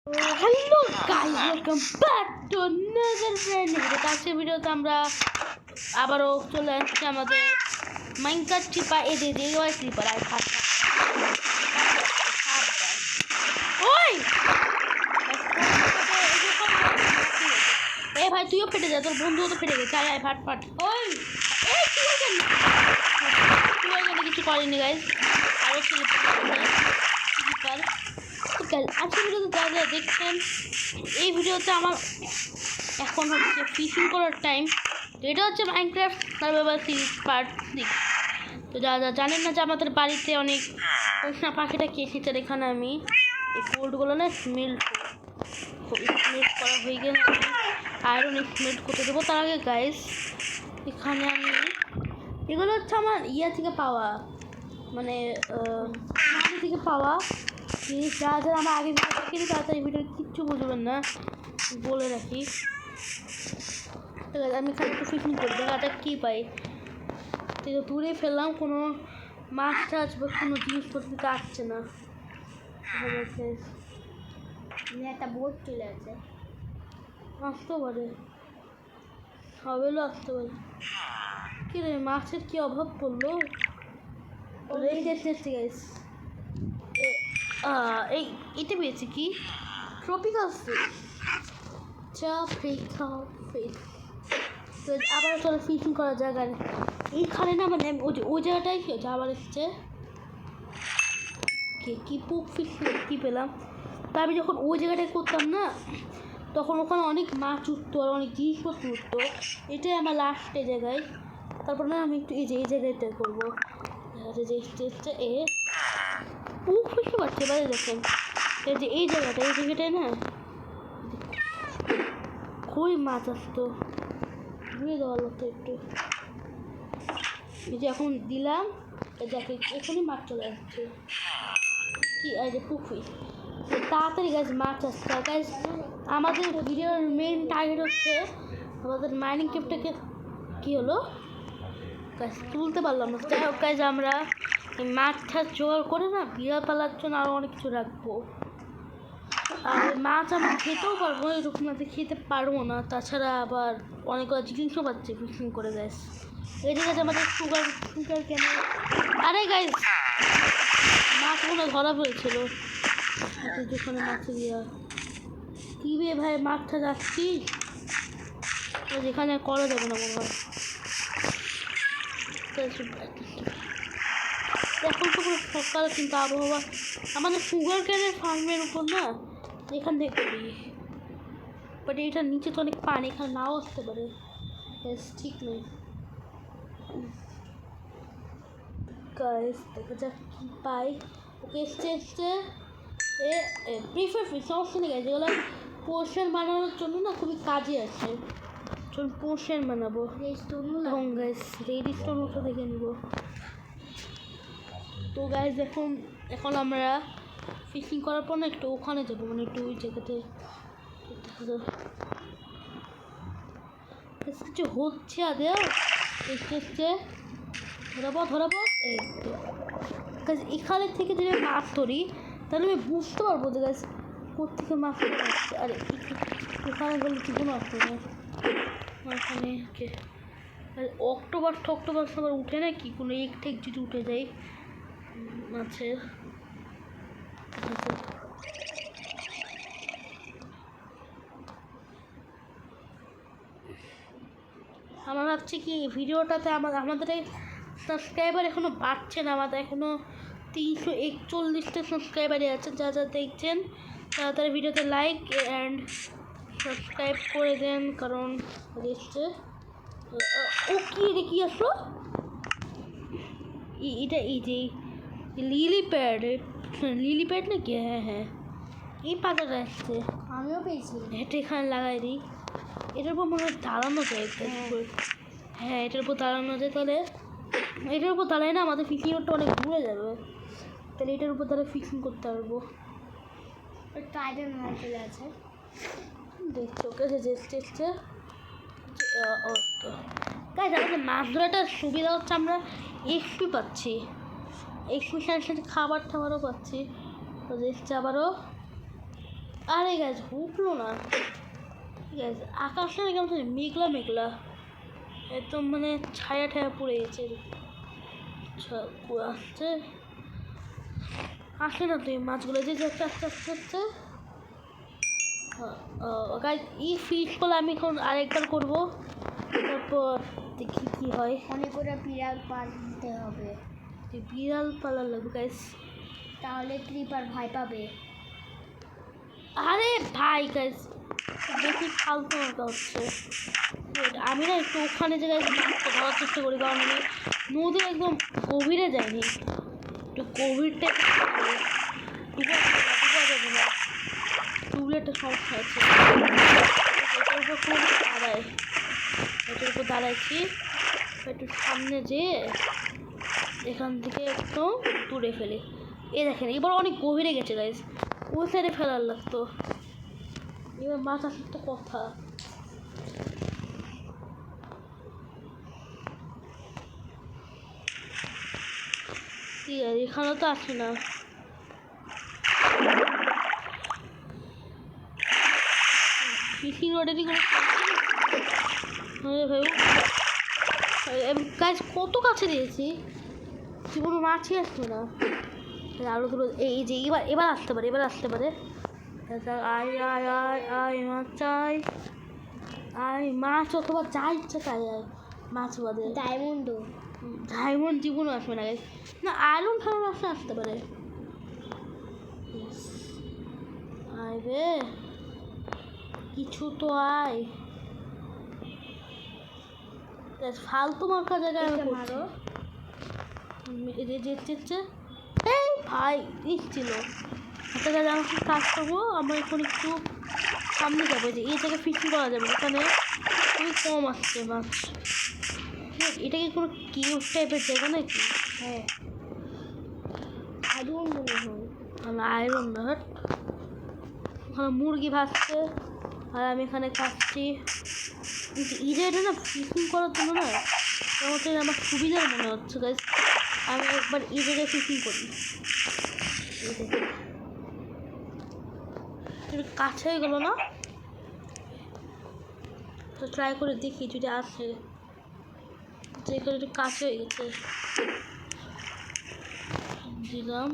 Hello guys, welcome back to another brand new video. আজকের ভিডিওতে আমরা আবারও চলে আসছি আমাদের মাইনক্রাফট ক্রিপার ওই ক্রিপার আর খাটটা ওই এ ভাই তুইও ফেটে যা, তোর বন্ধুও তো ফেটে গেছে। আয় ফাট ফাট। ওই এই তুই এখানে কিছু করেনি গাইস, আরও ক্রিপার। আজকের ভিডিওতে যা যা দেখছেন, এই ভিডিওতে আমার এখন হচ্ছে ফিশিং করার টাইম। তো এটা হচ্ছে মাইনক্রাফট সার্ভাইভাল সিরিজ পার্ট 6। তো যা যা জানেন না যে আমাদের বাড়িতে অনেক পোষা পাখিটা কে এসেছে। এখানে আমি এই গোল্ডগুলো না স্মেল্ট করা হয়ে গেলে আয়রন স্মেল্ট করতে দেবো। তার আগে গাইস এখানে আমি এগুলো হচ্ছে আমার থেকে পাওয়া, মানে থেকে পাওয়া জিনিস। যা যা আমার আগে ভিডিও দেখিনি তাড়াতাড়ি ভিডিও কিচ্ছু বুঝবেন না, বলে রাখি। ঠিক আছে, আমি এখানে একটু ফিশিং করি, দেখাটা কী পাই। তো দূরে ফেললাম, কোনো মাছ টাছ বা কোনো জিনিসপত্র তো আসছে না। একটা বোট চলে আছে, আসতে পারে, হবেও আসতে পারে। কী রে, মাছের কী অভাব পড়লো। এই এটা পেয়েছি কি ট্রপিক্যাল ফিশ, ফিশ। তো আবার চলো ফিশিং করা জায়গা এইখানে না, মানে ওই জায়গাটাই কি হচ্ছে আবার এসছে কি পুক ফিশ কী পেলাম। তা আমি যখন ওই জায়গাটায় করতাম না, তখন ওখানে অনেক মাছ উঠতো আর অনেক জিনিসপত্র উঠতো। এটাই আমার লাস্টে জায়গায়। তারপর না আমি একটু এই জায়গাটা করবো, যে এ পুক ফিশে পাচ্ছে বাইরে। দেখেন এই যে এই জায়গাটায় না খুবই মাছ আসতো, ধুয়ে দেওয়া লাগতো একটু। এই যে এখন দিলাম, দেখে এখনই মাছ চলে আসছে। কি এই যে পুকুর তাড়াতাড়ি গাছ মাছ আসছে। আর গাছ আমাদের ভিডিওর মেইন টার্গেট হচ্ছে আমাদের মাইনিং ক্যাপটাকে কী হলো গাছ তুলতে পারলাম না। যাই হোক গাছ আমরা এই মাছ ঠাছ জোগাড় করে না বিড়াল পালার জন্য আরও অনেক কিছু রাখবো। আর মাছ আমরা খেতেও পারবো, এরকম মাছ খেতে পারবো না। তাছাড়া আবার অনেকগুলো জিনিসও পাচ্ছে ফিশিং করে গাছ। এই যে গাছ আমাদের সুগার কেন। আরে গাইস মাছগুলো ধরা পড়েছিল যেখানে মাছে দিয়া কী বে ভাই, মাছটা যাচ্ছি যেখানে করা যাবে না মনে হয়। এখন তো পুরো সকাল, কিন্তু আবহাওয়া আমাদের সুগার ক্যানের ফার্মের উপর না, এখান থেকে করি। বাট এটার নিচে তো অনেক পানি, এখানে নাও আসতে পারে, ঠিক নেই। গাইস দেখা যাক কী পাই। ওকে এসছে প্রিফার ফিশ, সমস্যা নেই। যেগুলো পোর্শন বানানোর জন্য না খুবই কাজে আছে। চলুন পোর্শন বানাবো। গাইস রেডি স্টোন ওটা দেখে নেব। তো গাইস এখন আমরা ফিশিং করার পর না একটু ওখানে যাবো, মানে একটু ওই জায়গাতে কিছু হচ্ছে। আদেও এসছে ধরাবো এই গাছ। এখানে থেকে যদি মাছ ধরি তাহলে আমি বুঝতে পারবো যে গাছ কোথেকে মাছ ধরছে। আর এখানে গেলে কি কোনো আসবে না। এখানে অক্টোবর সবার উঠে না কি কোনো এক ঠেক যদি উঠে যায় মাছের। আমরা ভাবছি কি ভিডিওটাতে আমাদের এই সাবস্ক্রাইবার এখনও বাড়ছে না। আমাদের এখনও 341টা সাবস্ক্রাইবারই আছে। যা যা দেখছেন তাড়াতাড়ি ভিডিওতে লাইক অ্যান্ড সাবস্ক্রাইব করে দেন, কারণ দেখছে ও কি আসলো এটা এই যে লিলি প্যাড নাকি? হ্যাঁ এই পাতাটা আসছে, আমিও পেয়েছি। এটা এখানে লাগাই দিই, এটার উপর মনে হয় দাঁড়ানো যায়। হ্যাঁ এটার উপর দাঁড়ানো যায়, তাহলে এটার উপর দাঁড়ায় না আমাদের ফিশিং রোডটা অনেক দূরে যাবে। তাহলে এটার উপর তাহলে ফিশিং করতে পারবো। টাইটেন চলে আছে, দেখছি ওকে এসছে। গাইস আমাদের মাছ ধরাটার সুবিধা হচ্ছে আমরা এক্সপি পাচ্ছি, এক্সপির সাথে সাথে খাবারও পাচ্ছি। তো দেখছি আবারও আরে গাছ উঠলো না। ঠিক আছে, আকাশটা কেমন মেঘলা মেঘলা, একদম মানে ছায়া ঠায়া পড়ে গেছে। আচ্ছা আসছে, আসে না তুই মাছগুলো যে যাচ্ছে আস্তে আস্তে আস্তে। গাছ এই ফিট করলে আমি এখন আরেকবার করবো, তারপর দেখি কি হয়। অনেক করে বিড়াল পালতে হবে, বিড়াল পালার লাগবে গাইস, তাহলে ক্রিপার ভয় পাবে। আরে ভাই গাইস বেশি ফালতু মতো হচ্ছে। আমি না একটু ওখানে যে গাইস মাছটা ধরার চেষ্টা করি, কারণ আমি নদীর একদম গভীরে যাইনি, একটু গভীরটা ডুবা যাবে না, ডুবলে একটা সমস্যা আছে। এটার উপর খুব দাঁড়ায়, এটার উপর দাঁড়াইছি, একটু সামনে যেয়ে এখান থেকে একটু দূরে ফেলি। এ দেখেন এবার অনেক গভীরে গেছে গাইস, ওই সাইডে ফেলার লাগতো। এবার মাছ আসার তো কথা। ঠিক আছে, এখানেও তো আসে না। ফিশিং রডেরই কোনো গাছ কত কাছে দিয়েছি, কোনো মাছই আসবে না। আরো দুটো এই যে এবার এবার আসতে পারে, এবার আসতে পারে। আয় আয় আয় আয় মাছ চাই, আয় মাছ অথবা যা ইচ্ছা তাই আয়, মাছ বাদে। ডায়মন্ড জীবনও আসবে না গাইস, না আয়রন ফায়রন আসতে পারে। আয় রে কিছু তো আয়, ফালতু মার্কা জায়গায় আমি করছি। এই ভাই ছিল একটা জায়গায় আমি কাজ করবো, আমরা এখন একটু সামনে যাবো, যে এই জায়গায় ফিশিং করা যাবে, এখানে খুবই কম আসছে মাছ। এটা কি কোনো কিউব টাইপের জায়গা নাকি? হ্যাঁ আয়রন মনে হয়, আয়রন না, হট ওখানে মুরগি ভাসছে আর আমি এখানে খাচ্ছি। এই জায়গাটা না ফিশিং করার জন্য না আমার সুবিধার মনে হচ্ছে গাইস, আমি একবার এই জায়গায় ফিশিং করি। কাছে হয়ে গেল না, তো ট্রাই করে দেখি যদি আসে। যে একটু কাছে হয়ে গেছে, দিলাম,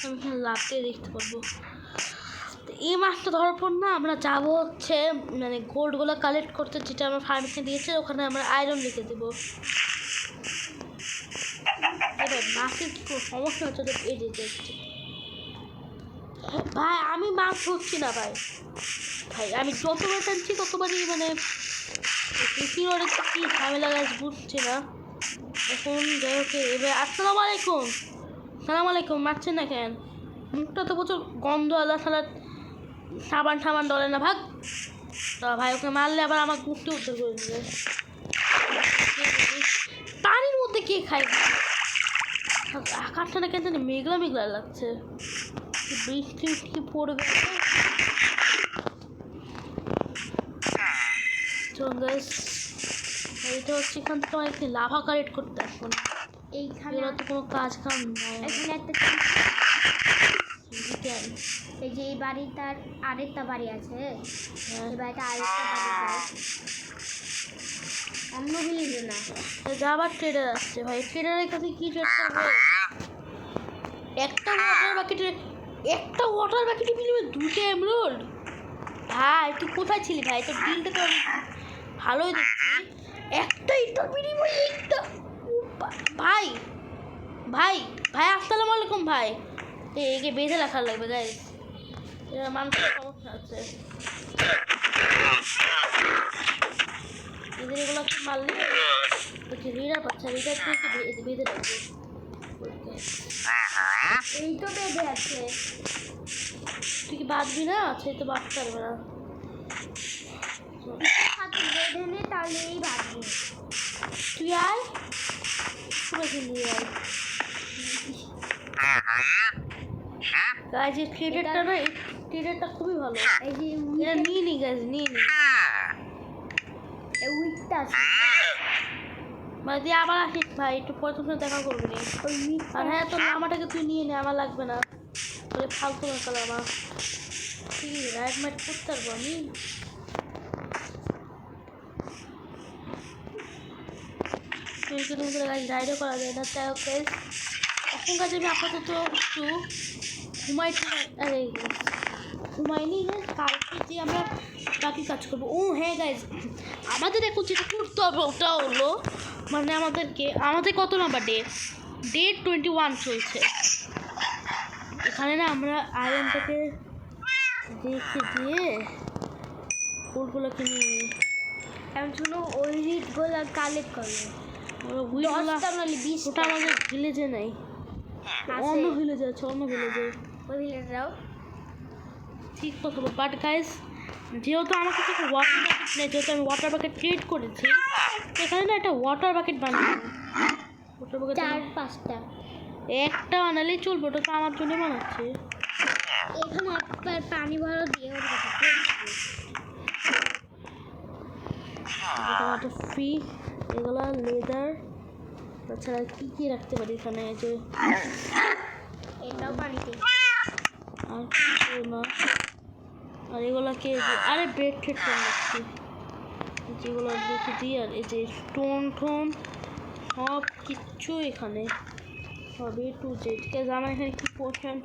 আমি এখানে লাফতে দেখতে পারবো। এই মাছটা ধরার পর না আমরা যাবো হচ্ছে মানে গোল্ডগুলো কালেক্ট করতে, যেটা আমার ফার্মেসি দিয়েছে, ওখানে আমরা আয়রন লিখে দেবো। এবার মাছের কি কোনো সমস্যা হচ্ছে তো এই দেখতে ভাই, আমি মাছ ধরছি না ভাই, ভাই আমি যতবার টানছি ততবারই মানে কৃষি ওর কি ঝামেলা গাছ বুঝছি না এখন। যাই হোক এবার আসসালামু আলাইকুম, সালাম আলাইকুম, মারছেন না কেন? মুখটা তো প্রচুর গন্ধ, আল্লাহ সালাদ সাবান সাবান ডলে না ভাগ। তো ভাই ওকে মারলে আবার আমার মুখটা উদ্ধার করে দেবে। পানির মধ্যে কে খায়? আকাশটা না কেন জানি মেঘলা মেঘলা লাগছে, বৃষ্টি বৃষ্টি পড়বে। এইটা হচ্ছে এখান থেকে আমার একটি লাভা কালেক্ট করতে আসবো না, এইখানে তো কোনো কাজ কাম নাই। এখানে একটা এই যে এই বাড়িটার আরেকটা বাড়ি আছে, এই বাড়িটা আরেকটা বাড়ি যায় অন্য ভিলেজে না, যাবার ট্রেডার আসছে ভাই, ট্রেডারের কাছে কি ট্রেড করবো? একটা ওয়াটার বাকেটে বিনিময়ে 2টা এমরোল্ড। ভাই তুই কোথায় ছিলি ভাই? তোর বিলটা তো ভালোই দেখছি, একটা ইটার বিনিময়ে একটা। ভাই ভাই ভাই আসসালামু আলাইকুম ভাই, একে বেঁধে রাখা লাগবে গাইস, মানুষের সমস্যা আছে। এদের এগুলো মারলে রিডার পাচ্ছে, রিডার থেকে বেঁধে রাখবো। এই তো বেঁধে আছে, তুই কি বাঁধবি না? সেই তো বাঁধতে পারবে না, বেঁধে নে তাহলে এই বাঁধবি। তুই আয় পুরো খেলিয়ে আয় গাছ। এই ট্রেডারটা না, এই ট্রেডারটা খুবই ভালো, এই যে এটা নিয়ে নি গাছ, নিয়ে নি। এই উইকটা আছে মানে তুই আবার আসিস ভাই, একটু পরে তোমার দেখা করবি নি। আর হ্যাঁ তোর নামাটাকে তুই নিয়ে নে, আমার লাগবে না। বলে ফালতু কালার আমার কি রাইড মাইট করতে পারবো আমি রাইডও করা যায় না তাই ওকে এখন কাজে আমি আপাতত একটু ঘুমাইনি হ্যাঁ কালকে যে আমরা বাকি কাজ করবো ও হ্যাঁ গাইজ আমাদের এখন যেটা করতে হবে ওটা হলো মানে আমাদের কত নাম্বার ডে 21 চলছে এখানে না আমরা আয়রনটাকে দেখে দিয়ে ফুলগুলোকে নিয়ে এমন শুনো ওই রিটগুলো কালেক্ট করবে ওটা আমাদের ভিলেজে নেই অন্য ভিলেজে আছে অন্য ভিলেজে ওই ভিলেজরাও ঠিক কথা বাট গাইস যেহেতু আমার কাছে একটা ওয়াটার বাকেট নেই যেহেতু আমি ওয়াটার বাকেট ট্রেড করেছি এখানে না একটা ওয়াটার বাকেট বানিয়ে ওয়াটার বাকেট 4-5টা একটা বানালেই চলবে ওটা তো আমার জন্য বানাচ্ছে এখানে একবার পানি ভরা দিয়ে একটা ফ্রি এগুলো লেদার তাছাড়া কী কী রাখতে পারি এখানে যে এটাও পানিতে আর কিছু না আর এগুলোকে আরে বেড ঠেড করে রাখছি যেগুলো রেখে দিই আর এই যে স্টোন টোন সব কিচ্ছু এখানে সবই টু জেড ঠিক আছে আমার এখানে কী পোর্শন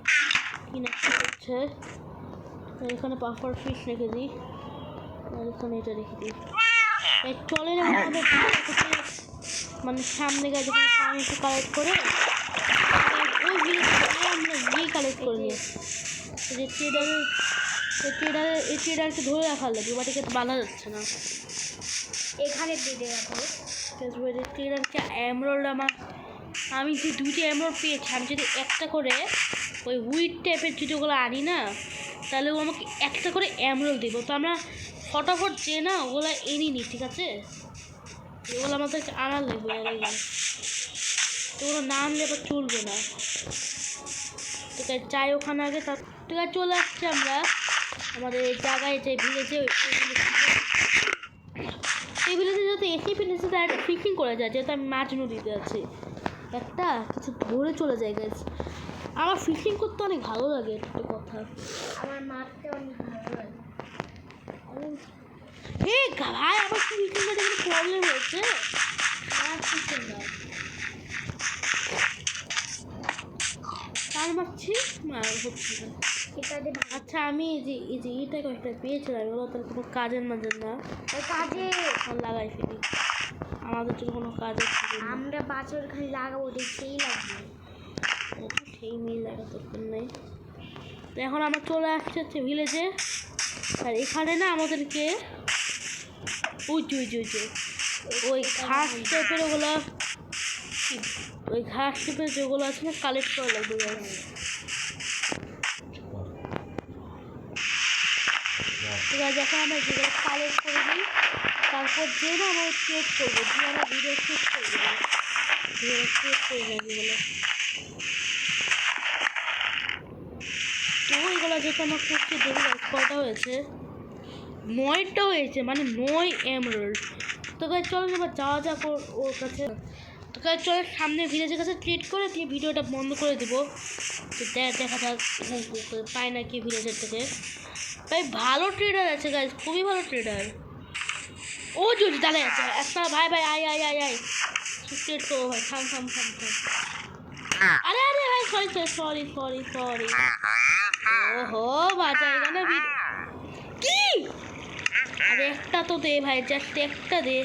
কী না হচ্ছে এখানে পাফার ফিশ রেখে দিই আর এখানে এটা রেখে দিই চলে না আমাদের মানে সামনে গাছ যখন পানি একটু কালেক্ট করে ওই আমরা গিয়ে কালেক্ট করে নিই যে ট্রেডারকে ধরে রাখা লাগবে বাটিকে তো বাঁধা যাচ্ছে না এখানে দিয়ে রাখো ট্রেডারকে এমরোল্ড আমি যে 2টি এমরোল্ড পেয়েছি আমি যদি একটা করে ওই উইড টাইপের যেগুলো আনি না তাহলে ও আমাকে একটা করে এমরোল্ড দেবো তো আমরা ফটাফট যে না ওগুলো এনে নিই ঠিক আছে এগুলো আমাদেরকে আনার লাগবে এগুলো না আনলে এবার চলবে না ঠিক আছে চাই ওখানে আগে তার ঠিক আছে চলে আসছি আমরা আমাদের এই জায়গায় যে ভিলেজে এই ভিলেজে যাতে এসে ফেলেছে তার একটা ফিশিং করা যায় যেহেতু আমি মাছ নদীতে আছি একটা কিছু ধরে চলে যায় গাছ আমার ফিশিং করতে অনেক ভালো লাগে একটা কথা আমার মাছতে অনেক ভালো লাগে ভাই আমার ফিশিং করতে কোনো প্রবলেম হয়েছে আর ফিশিং না কার মারছি হচ্ছে না আচ্ছা আমি এই যে এটা কয়েকটা পেয়েছিলাম এগুলো তার কোনো কাজের মাঝে না কাজে লাগাই ফেলি আমাদের জন্য কোনো কাজ আমরা বাছর খালি লাগাবো দেখতেই লাগবে সেই মিল লাগা দরকার নেই তো এখন আমরা চলে আসছি হচ্ছে ভিলেজে আর এখানে না আমাদেরকে ওই ঘাস টাইপের ওগুলো ওই ঘাস টাইপের যেগুলো আছে না কালেক্ট করা লাগবে ঠিক আছে এখন আমরা যেগুলো কালেক্ট করে দিই তারপর যে না আমরা চেক করবো দিয়ে আমরা ভিডিও চেক করে দেবো চেক করে দেবো যেগুলো তো ওইগুলো যেহেতু আমার করছি দেখে কটা হয়েছে 9টা হয়েছে মানে 9 এমরোল্ড তো চলো এবার যাওয়া যাক ওর কাছে তো চলো সামনে ভিলেজের কাছে ট্রিট করে দিয়ে ভিডিওটা বন্ধ করে দেবো তো দেখা যাক পাই না কি ভিলেজের থেকে ভাই ভালো ট্রেডার আছে গাইজ খুবই ভালো ট্রেডার ও যদি দাঁড়ায় আছে একটা ভাই আয় ট্রেড করবো ভাই থাম আরে ভাই সরি ওহো বাজার না কি আরে একটা তো দে ভাই জাস্ট একটা দে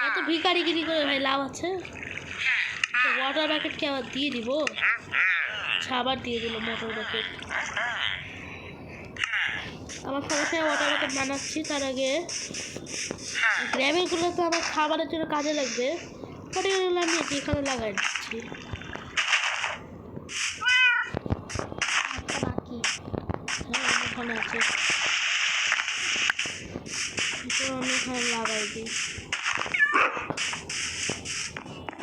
এত ভিখারিগিরি করে ভাই লাভ আছে ওয়াটার বাকেটকে আবার দিয়ে দিব আবার দিয়ে দিল মোটর বাকেট আমার সমস্যায় ওয়াটার বাকেট বানাচ্ছি তার আগে গ্র্যাভেলগুলো তো আমার খাবারের জন্য কাজে লাগবে বাট এগুলো আমি এখানে লাগাই দিচ্ছি বাকি হ্যাঁ ওখানে আছে আমি এখানে লাগাই দিই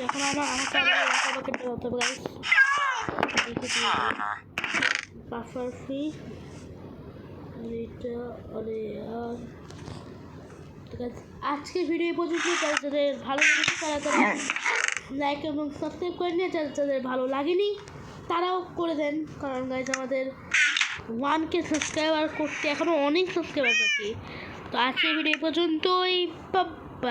এখন আমাকে আবার ওয়াটার বাকেট দেওয়া হবে গাইস দেখে বাফার ফ্রি এটা আরে আর ঠিক আছে আজকের ভিডিও পর্যন্ত যাদের ভালো লেগেছে তারা লাইক এবং সাবস্ক্রাইব করে নিয়ে যাদের ভালো লাগেনি তারাও করে দেন, কারণ গাইজ আমাদের 1K সাবস্ক্রাইবার করতে এখনও অনেক সাবস্ক্রাইবার বাকি। তো আজকের ভিডিও পর্যন্তই।